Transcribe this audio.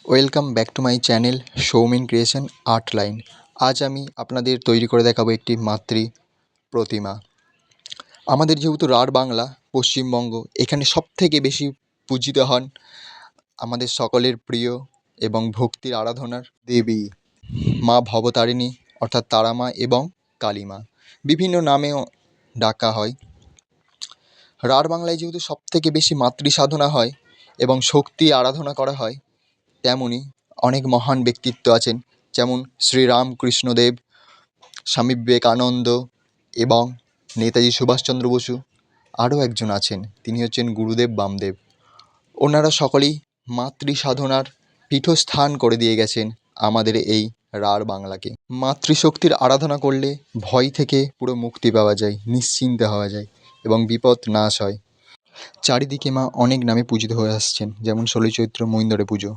Welcome back to my channel Soumen creation art line. আজ আমি আপনাদের তৈরি করে দেখাবো একটি মাতৃ প্রতিমা। আমাদের যেহেতু রাঢ় বাংলা, পশ্চিমবঙ্গ, এখানে সবথেকে বেশি পূজিত হন আমাদের সকলের প্রিয় এবং ভক্তির আরাধনার দেবী মা ভবতারিণী, অর্থাৎ তারা মা এবং কালী মা। বিভিন্ন নামেও ডাকা হয়। রাঢ় বাংলায় যেহেতু সবথেকে বেশি মাতৃ সাধনা হয় এবং শক্তি আরাধনা করা হয়, তেমনই অনেক মহান ব্যক্তিত্ব আছেন, যেমন শ্রীরামকৃষ্ণদেব, স্বামী বিবেকানন্দ এবং নেতাজি সুভাষচন্দ্র বসু। আরও একজন আছেন, তিনি হচ্ছেন গুরুদেব বামদেব। ওনারা সকলেই মাতৃ সাধনার পীঠস্থান করে দিয়ে গেছেন আমাদের এই রাঢ় বাংলাকে। মাতৃশক্তির আরাধনা করলে ভয় থেকে পুরো মুক্তি পাওয়া যায়, নিশ্চিন্তে হওয়া যায় এবং বিপদ নাশ হয়। চারিদিকে মা অনেক নামে পূজিত হয়ে আসছেন, যেমন ১৬ই চৈত্র মহিন্দরে পুজো,